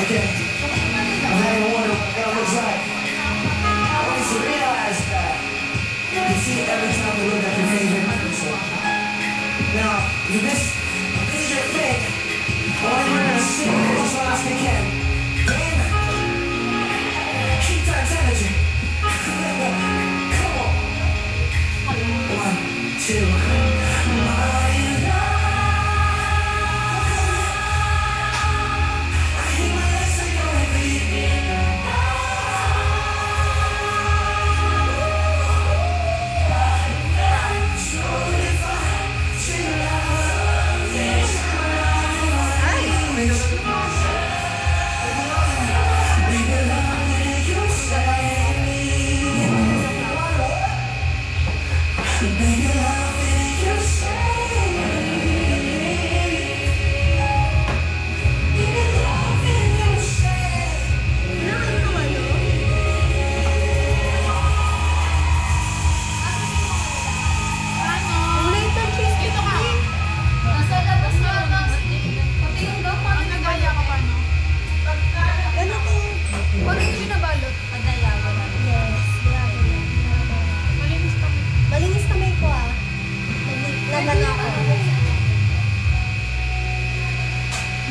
Okay. I'm having to wonder what that looks like. Once you realize that, you can see it every time you look at your favorite person. Now, if this is your thing, well, then we're gonna sit here as long as we can. Game. Keep times energy. Come on. 1, 2. Are you love?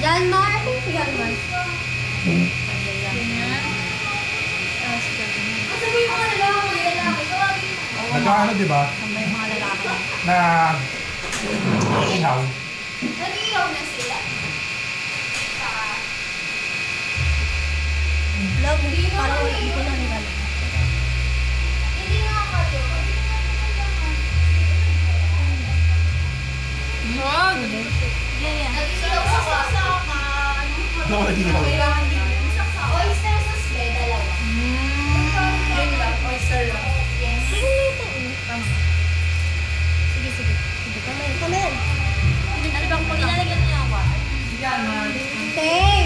Janmar, Janmar. Nagkaano, di ba? May mga lalaki. Na ihaw. Nag-ihaw na sila. Love, parang hindi ko na nila. Hindi nga kayo. Wag! Nag-ihaw sa kasama. Nag-ihaw. Oyster sauce, dalawa. Yun lang, oyster lang. Yes. Sige, sige. Come in. Ano bang nilalagyan niya ako? Tay!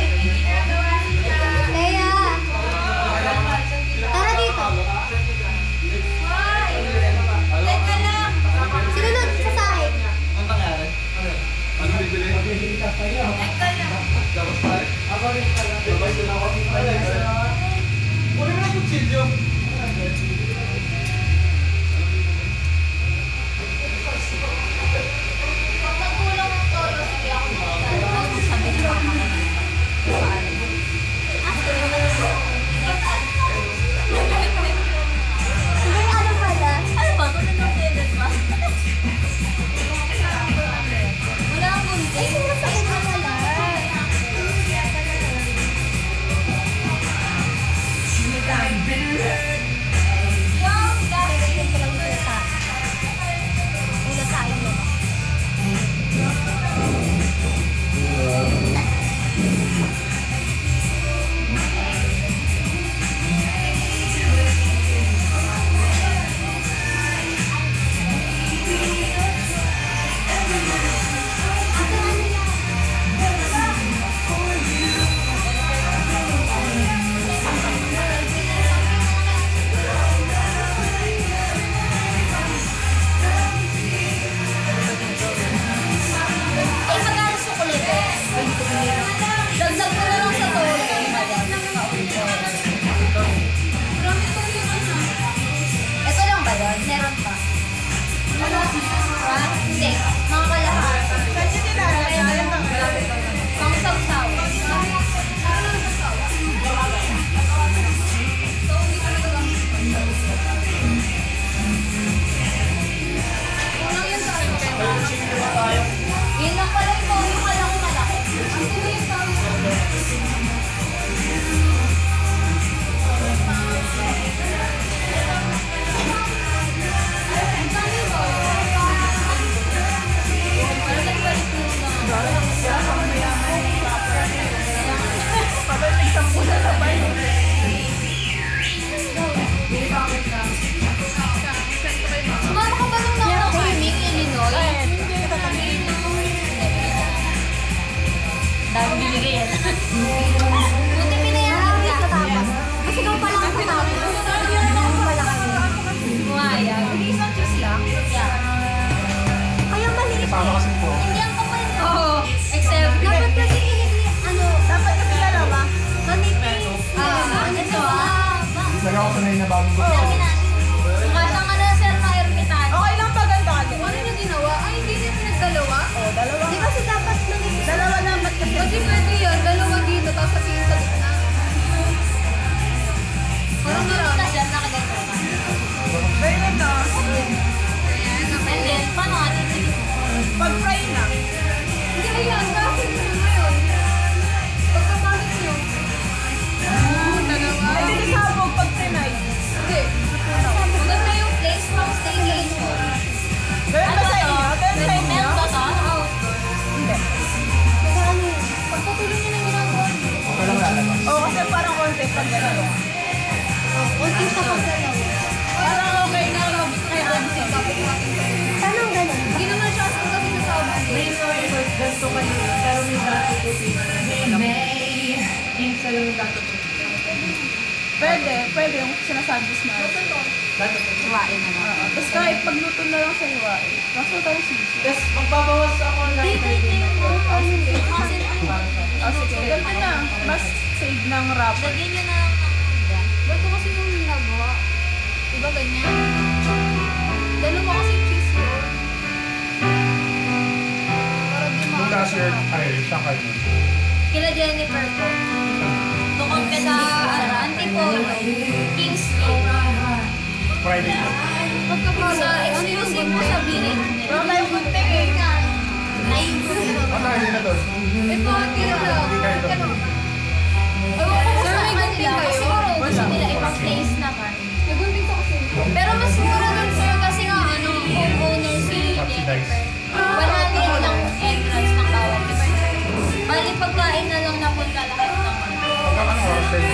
Leia! Tara dito. Teka lang. Sinunod sa sahig. Anong nangyari? Ano bibili? Teka lang. Tapos tayo? Ako rin pala. Sabay ko na ako. Wala na kutsilyo. Pag nagkulang ng tolo, sige ako magdala. Sabi ni mama. Sige, ano pala? Ano ba? Kung ano telet ba? Wala akong bunti. Ay, sumasakit na pala. dami ko. Kasang ano, sir, na ermitan. Okay lang pa ganda ka din. Ano niya ginawa? Ay, hindi niya pinagdalawa? Oh, dalawa. Di kasi dapat Dalawa dapat kasi. Kasi pwede yan, dalawa dito, tapos sa tingin sa gitna. Parang marami. Kasi yan, nakaganto ka. Very good na. And then, paano ka dito? Pag fry na. Hindi, ayan, kasi yun ngayon. Pagkapalit nyo. Dalawa. Pwede din sabog pag trinay. Hindi. Maganda yung place from staycation. Ganun ba sa inyo? Ganun sa inyo? Melt ba sa outdoor? Hindi. Kasi ano yun? Pagpatuloy nyo na ginagawa nyo. Okay lang lalabas. Oo, kasi parang concept pag gano'n. Kunti sa pagdalaw. Parang okay na lang. Kaya ano sa topic natin sa'yo? Paano ganun? Hindi naman siya kasi kasi nasabi. May story ko, ganito kayo. Pero may dati ko Insa yung dati ko. Pwede yung sinasabi ko na. Dati ko. Hiwain na lang. Tapos kahit pagluto na lang sa hiwain. Kaso tayo sisi. Tapos magbabawas ako ng Dito ito yung Oh, sige. kasi Oh, sige. Ganito na. Mas save ng wrapper. lagyan nyo na lang ng dyan. Ba't ko kasi yung ginagawa? Diba ganyan? Dalawa kasi cheese yun. Para di Kung last year, makakasama. ay, saan kayo? Kila Jennifer po. Tukompe sa Antipolo, Kingston. Friday ko. Sa exclusive po sa Birin. Wala tayong gunting eh. Ano tayo din na doon? Ito, tira lang. Hindi kayo doon. Ewan ko sa kanila. Siguro gusto nila ibang place naman. Nagunting ko kasi. Pero mas mura dun sir kasi nga ano, homeowner si Jennifer. 100 lang entrance ng bawat isa. Bali pagkain na lang napunta lahat ng Hanggang ano oras kayo?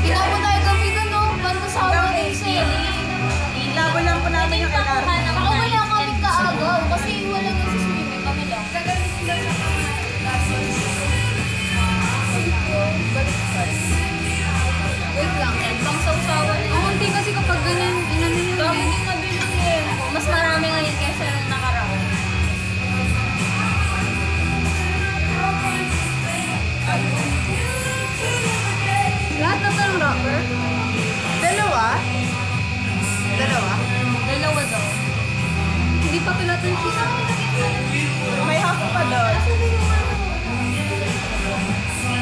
Ginawa tayo gabi doon, no? Banda sa ako Hanggang din selling. Labo lang po namin yung LR. Ako wala kami kaagaw kasi wala nang siswimming kami lang. Wait lang, pang sausawan yun. Hindi kasi kapag ganyan, inano yun. Dami din nabiling eh. Mas marami ngayon kaysa nung nakaraan. Lahat na ito ng wrapper? Dalawa? Dalawa? Dalawa daw. Hindi pa pala itong cheese. May half pa doon.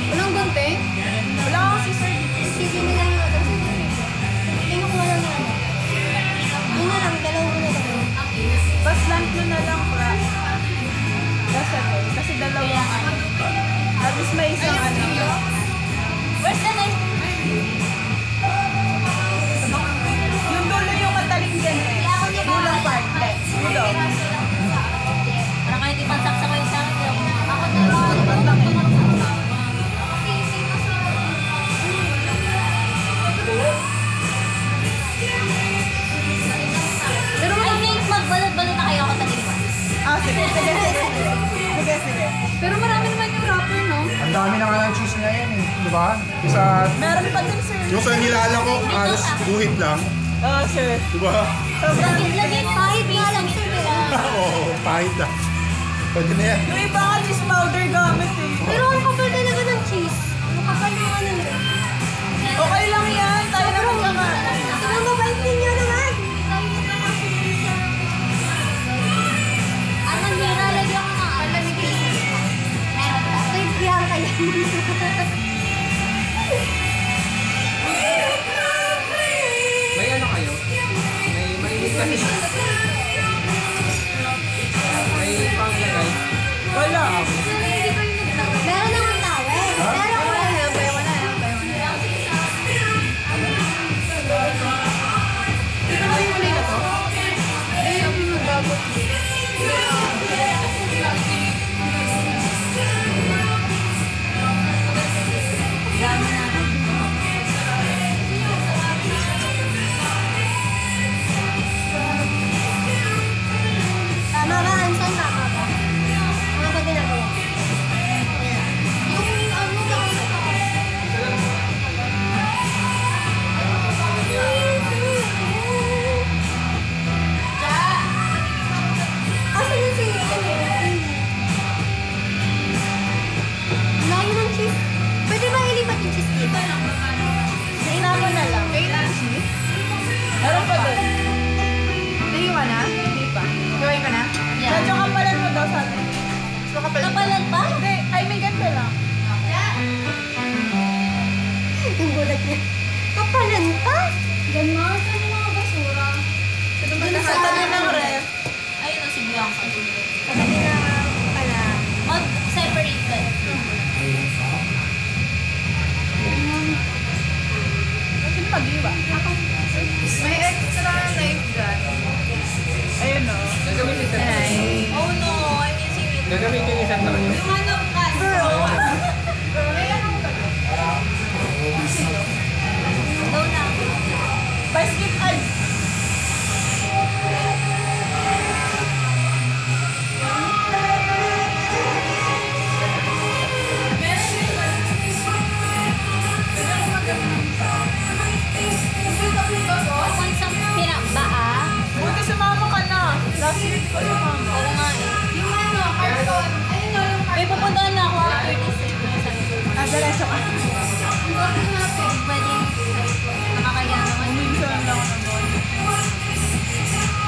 Walang gunting? Wala akong scissor dito. Sige na lang yung other. Tingnan ko lang yan. Yun na lang, dalawa ko na lang. Baslant nyo na lang, pra. Kasi dalawa. At least may isang ano. Where's the knife? Yung dulo yung mataling dyan eh. Dulang part. Dulo. Parang kahit ipansaksa ko yung sa akin. Ako na lang. Pero I think magbalot-balot na kayo ako taliwan. Ah, sige. Sige. Pero marami naman yung wrapper, no? Ang dami na nga ng cheese ngayon eh. Di ba? Isa, Meron pa din, sir. yung sa nilala ko, alas guhit lang. Oo, sir. Di ba? Lagyan yung kahit nga lang sir. Oo, pahit na. Pwede na yan. Yung iba nga cheese powder gamit eh. Pero ang kapal talaga ng cheese. Makapal yung ano nyo. Okay lang yan. Tayo na magkakain. Ang mabait ninyo naman. Ano, nilalagyan ko ng alam ni Casey. Meron ba? Kay Bianca yan. May ano kayo? May mainit kasi siya. May panglagay. Wala. Meron naman towel. Pero wala. Tama ba, Anson? Tama ba? Ano ba ginagawa? Yung ano ba? Asan yung si... Layo ng cheese. Pwede ba ilipat yung cheese dito? Nainapon na lang. Kailan cheese? Meron pa doon. Nahiwa ka na? Hindi pa. Gawin ka na? Yeah. Medyo kapalan mo daw sabi. So kapal. Kapalan pa? Hindi, I mean ganito lang. Yung gulat niya. Kapalan pa? Ganon, saan yung mga basura? Sa tabi ng ref. Ayun o, si Bianca. Katabi na pala. Mag-separate ka. Sino mag-iwa? May extra knife dyan. Ayun o. Gagamitin sa Oh no, I'm using it. Gagamitin yung isang tayo. Yung ano, cut. Daw na. Basket ay. Kung isang pinakba ah. Buti sumama ka na. Last year di ko sumama. Oo nga eh. Yung ano, carton. Ayun o, yung carton. May pupuntahan na ako after this. Diretso ka. Pwede. Nakakaya naman. Minsan lang ako doon.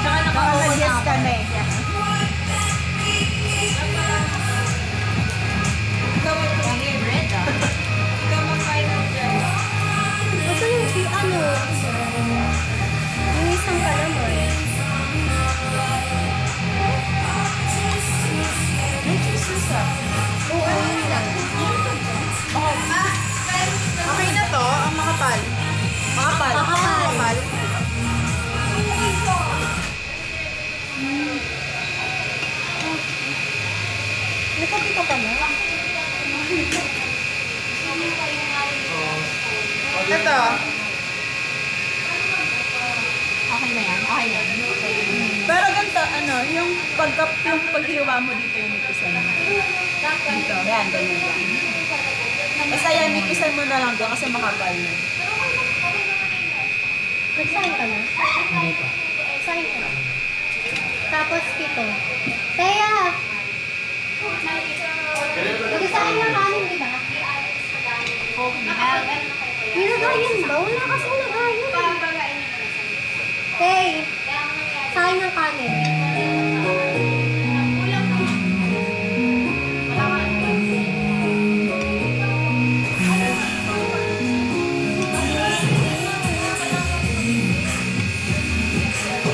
Tsaka Baka naka-open nag-yes ako. ka na eh. Red ah. Gusto yung ano? Yung isang kalaman. May Jesus ah. Oo, yun lang. Okay na to, ang makapal. Makapal. Makapal. Nakabi ka pa na? Ito. Okay na yan? Okay na yan. Pero ganito, ano, yung paghiwa mo dito yung nipisan mo. Dito, yan, ganyan lang. Basta yan, nipisan mo na lang doon kasi makapal na. Nag-sign ka na? Hindi pa. Sign ka na. Tapos ito. Teya! Nag-sign ng kanin, di ba? Nilagayan ba? Wala kasing lagayan. Tay, sign ng kanin.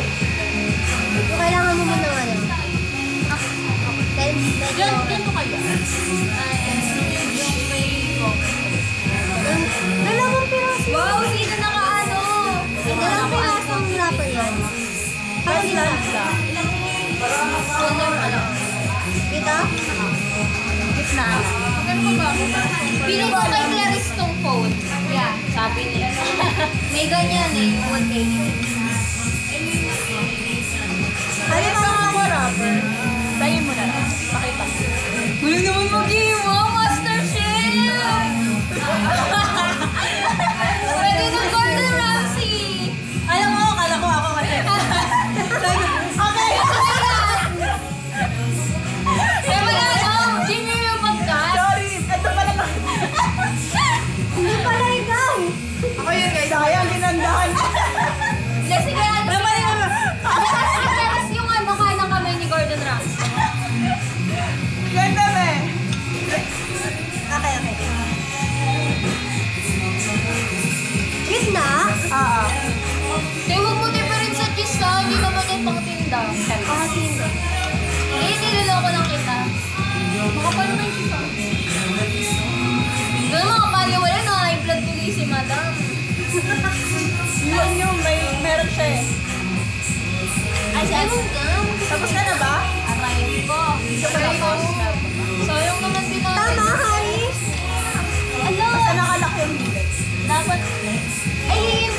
Yung kailangan mo muna ng ano? Then, medyo... Ganito kayo. Yung may Dalawang piraso. wow, sino naka-ano? Dalawang pirasong wrapper yan. Para Kasi sila. Owner pa lang. Dito? Gitna. Pili ko kay Clarice tong phone. Yeah, sabi niya. May ganyan eh, yung 180. Ano ba Ako, rapper. Tayin mo na lang. Pakita. Gulo naman mag-iwa, Master Chef! Pwede ng Gordon Ramsay! Alam mo, kala ko ako kasi. Okay! Kaya wala lang, Junior yung pagkat. Sorry, ito pala na. Hindi pala ikaw. Ako yun guys. Sayang, ginandahan. Kasi kaya ano sila. Kasi Clarice yung ano, kanang kamay ni Gordon Ramsay. Ganda ba eh? Okay, okay. Gitna? Oo. Kaya huwag mo tipirin sa cheese ha, hindi naman yan pang tinda. Tinda. Eh, niloloko lang kita. Makapal naman yung cheese ha. Doon mga paliwala na, high blood tuloy si madam. Yun yung meron siya eh. Ay, ewan ka. Tapos ka na ba? Aray ko. Sayang naman din natin. Tama, Haris. Alo, Basta nakalak yung gilid. dapat... Ay, liin